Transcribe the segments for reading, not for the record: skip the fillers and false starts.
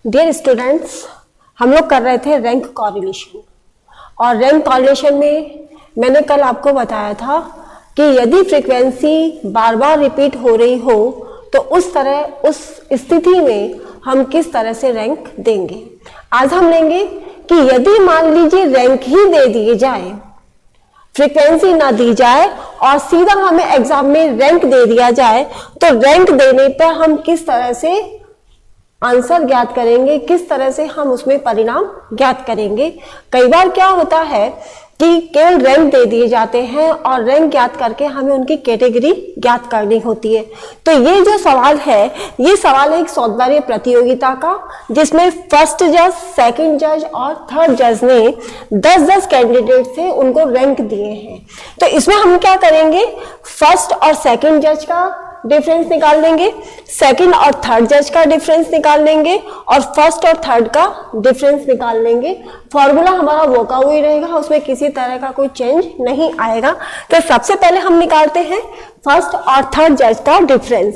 Dear students, हम लोग कर रहे थे रैंक कॉरिलेशन और रैंक कॉरिलेशन में मैंने कल आपको बताया था कि यदि फ्रीक्वेंसी बार बार रिपीट हो रही हो तो उस स्थिति में हम किस तरह से रैंक देंगे। आज हम लेंगे कि यदि मान लीजिए रैंक ही दे दिए जाए, फ्रीक्वेंसी ना दी जाए और सीधा हमें एग्जाम में रैंक दे दिया जाए, तो रैंक देने पर हम किस तरह से आंसर ज्ञात करेंगे, किस तरह से हम उसमें परिणाम ज्ञात करेंगे। कई बार क्या होता है कि केवल रैंक दे दिए जाते हैं और रैंक ज्ञात करके हमें उनकी कैटेगरी ज्ञात करनी होती है। तो ये जो सवाल है, ये सवाल है एक सौदार्य प्रतियोगिता का, जिसमें फर्स्ट जज, सेकंड जज और थर्ड जज ने 10-10 कैंडिडेट से उनको रैंक दिए हैं। तो इसमें हम क्या करेंगे, फर्स्ट और सेकंड जज का डिफरेंस निकाल लेंगे, सेकंड और थर्ड जज का डिफरेंस निकाल लेंगे और फर्स्ट और थर्ड का डिफरेंस निकाल लेंगे। फॉर्मूला हमारा वो का वही रहेगा, उसमें किसी तरह का कोई चेंज नहीं आएगा। तो सबसे पहले हम निकालते हैं फर्स्ट और थर्ड जज का डिफरेंस।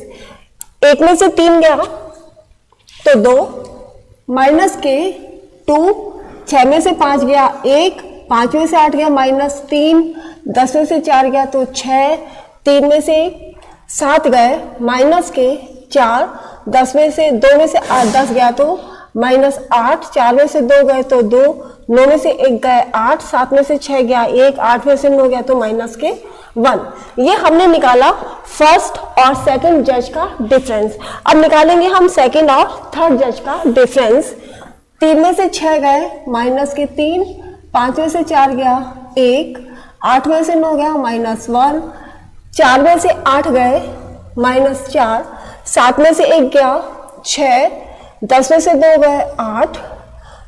एक में से 3 गया तो 2, माइनस के 2, 6 में से 5 गया 1, 5 में से 8 गया -3, 10 में से 4 गया तो 6, 3 में से 7 गए माइनस के 4, 10 में से 2 में से 10 गया तो -8, 4 में से 2 गए तो 2, 9 में से 1 गए 8, 7 में से 6 गया 1, 8 में से 9 गया तो -1। ये हमने निकाला फर्स्ट और सेकंड जज का डिफरेंस। अब निकालेंगे हम सेकंड और थर्ड जज का डिफरेंस। 3 में से 6 गए -3, 5 में से 4 गया 1, 8 में से 9 गया -1, 4 में से 8 गए -4, 7 में से 1 गया 6, 10 में से 2 गए 8,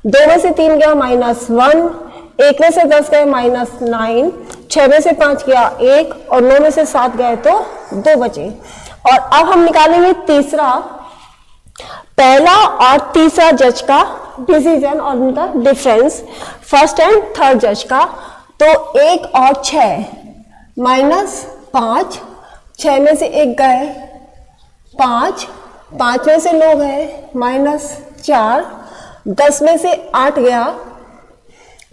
2 में से 3 गया -1, 1 में से 10 गए -9, 6 में से 5 गया 1 और 9 में से 7 गए तो 2 बचे। और अब हम निकालेंगे तीसरा, पहला और तीसरा जज का डिसीजन और उनका डिफरेंस, फर्स्ट एंड थर्ड जज का। तो 1 और 6 -5, 6 में से 1 गए 5, 5 में से 9 गए -4, 10 में से 8 गया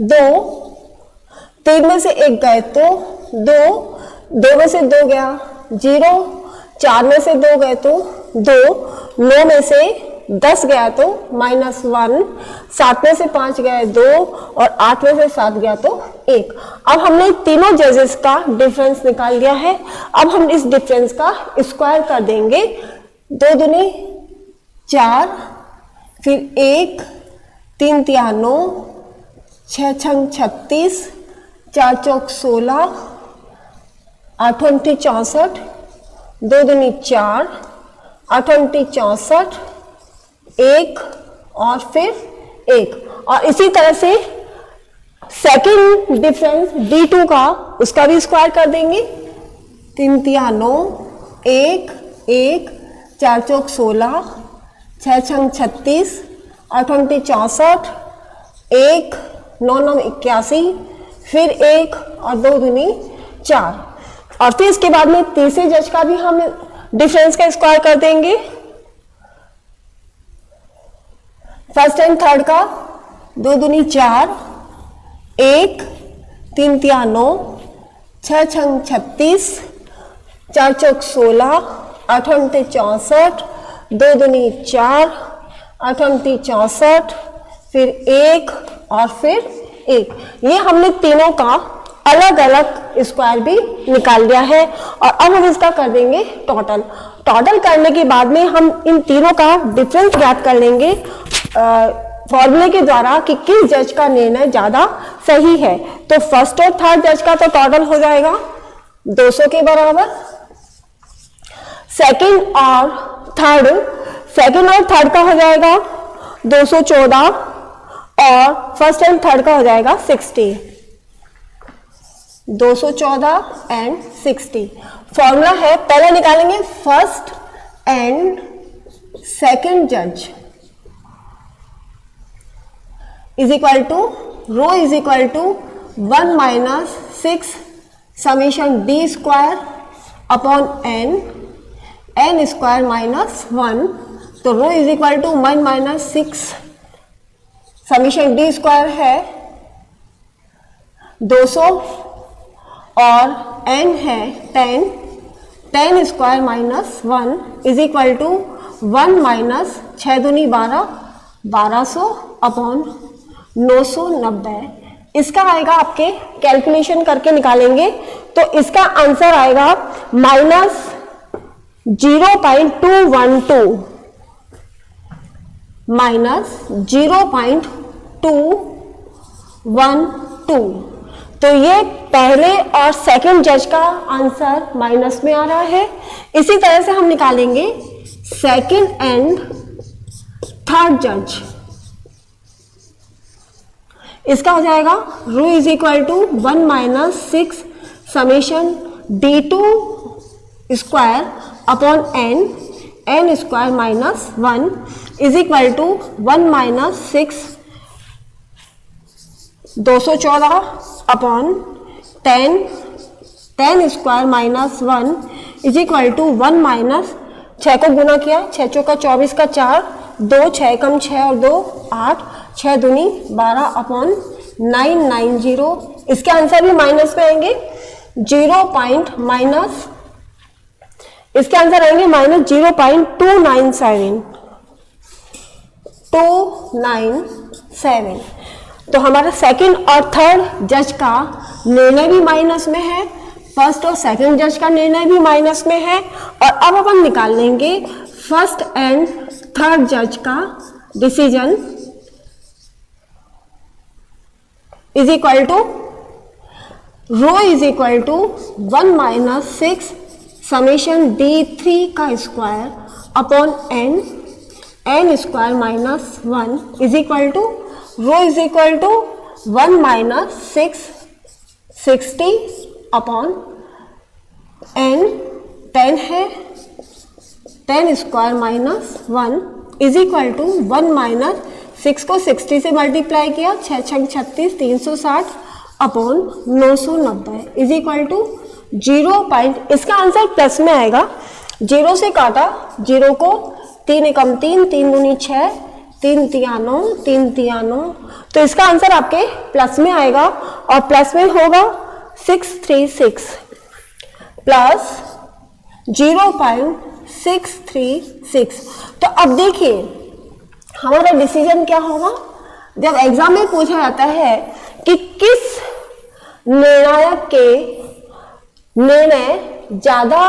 2, 3 में से 1 गए तो 2, 2 में से 2 गया 0, 4 में से 2 गए तो 2, 9 में से 10 गया तो -1, 7 में से 5 गए 2 और 8 में से 7 गया तो 1। अब हमने तीनों जजेस का डिफरेंस निकाल लिया है। अब हम इस डिफरेंस का स्क्वायर कर देंगे। 2 दूनी 4, फिर 1, 3 तिया 9, 6 छंग 36, 4 चौक 16, 8 उनटी 64, 2 दूनी 4, 8 उनटी 64, 1 और फिर 1। और इसी तरह से सेकंड डिफरेंस D2 का, उसका भी स्क्वायर कर देंगे। 3 तिया 9, 1, 1, 4 चौक 16, 6 छंग 36, 8 उनटी 64, 1, 9 9 81, फिर 1 और 2 दूनी 4। और फिर इसके बाद में तीसरे जज का भी हम डिफरेंस का स्क्वायर कर देंगे। फर्स्ट एंड थर्ड का 2 दूनी 4, 1, 3 तिया 9, 6 छंग 36, 4 चौक 16, 8 उनटे 64, 2 दूनी 4, 8 उनटी 64, फिर 1 और फिर 1। ये हमने तीनों का अलग अलग स्क्वायर भी निकाल लिया है। और अब हम इसका कर देंगे टोटल। टोटल करने के बाद में हम इन तीनों का डिफरेंस ज्ञात कर लेंगे फॉर्मूले के द्वारा कि किस जज का निर्णय ज्यादा सही है। तो फर्स्ट और थर्ड जज का तो टोटल हो जाएगा 200 के बराबर। सेकंड और थर्ड का हो जाएगा 214 और फर्स्ट एंड थर्ड का हो जाएगा 60। 214 एंड 60। फॉर्मूला है, पहले निकालेंगे फर्स्ट एंड सेकंड जज is equal to rho is equal to 1 - 6 summation D square upon n square -1। तो rho is equal to 1 minus 6 summation D square है 200 और n है 10 square minus 1 is equal to 1 minus 6 दूनी 1200 upon 990। इसका आएगा, आपके calculation करके निकालेंगे तो इसका आंसर आएगा माइनस 0.212 माइनस 0.212। तो ये पहले और सेकंड जज का आंसर माइनस में आ रहा है। इसी तरह से हम निकालेंगे सेकंड एंड थर्ड जज। इसका हो जाएगा rho is equal to 1 minus 6 summation d2 square upon n square minus 1 is equal to 1 minus 6 214 upon 10 square minus 1 is equal to 1 minus 6 को गुना किया, 6 चौका 24 का 4, 2 6 कम 6 और 2 8, 6 दूनी 12 अपॉन 990। इसके आंसर भी माइनस में आएंगे, इसके आंसर आएंगे माइनस 0.297। तो हमारा सेकंड और थर्ड जज का निर्णय भी माइनस में है, फर्स्ट और सेकंड जज का निर्णय भी माइनस में है। और अब अपन निकाल लेंगे फर्स्ट एंड थर्ड जज का decision is equal to rho is equal to 1 minus 6 summation d3 का square upon n square minus 1 is equal to rho is equal to 1 minus 660 upon n 10 है 10 square minus 1 is equal to 1 minus 6 को 60 से multiply किया, 6 6 36 360 upon 990 is equal to 0. इसका answer plus में आएगा, 0 से काटा, 0 को 3 एकम 3 3 दूनी 6 3 तिया 9 3 तिया 9। तो इसका आंसर आपके प्लस में आएगा और प्लस में होगा 636 प्लस 0.636। तो अब देखिए हमारा डिसीजन क्या होगा। जब एग्जाम में पूछा जाता है कि किस निर्णायक के निर्णय ज्यादा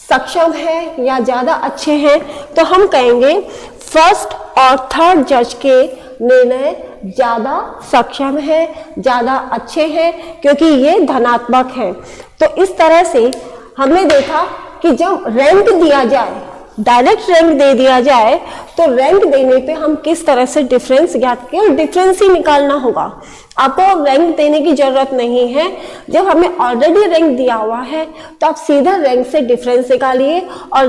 सक्षम है या ज्यादा अच्छे हैं, तो हम कहेंगे फर्स्ट और थर्ड जज के निर्णय ज्यादा सक्षम है, ज्यादा अच्छे हैं, क्योंकि ये धनात्मक है। तो इस तरह से हमने देखा कि जब रैंक दिया जाए, डायरेक्ट रैंक दे दिया जाए, तो रैंक देने पे हम किस तरह से डिफरेंस ज्ञात किए, डिफरेंस ही निकालना होगा। आपको रैंक देने की जरूरत नहीं है। जब हमें ऑलरेडी रैंक दिया हुआ है तो आप सीधा रैंक से डिफरेंस निकालिए और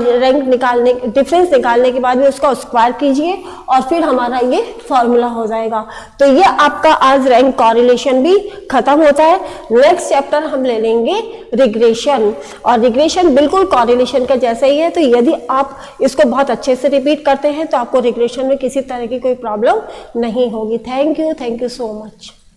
डिफरेंस निकालने के बाद में उसका स्क्वायर कीजिए और फिर हमारा ये फॉर्मूला हो जाएगा। तो ये आपका आज रैंक कॉरिलेशन भी खत्म होता है। नेक्स्ट चैप्टर हम ले लेंगे रिग्रेशन, और रिग्रेशन बिल्कुल कॉरिलेशन का जैसा ही है। तो यदि आप इसको बहुत अच्छे से रिपीट करते हैं तो आपको रिग्रेशन में किसी तरह की कोई प्रॉब्लम नहीं होगी। Thank you so much.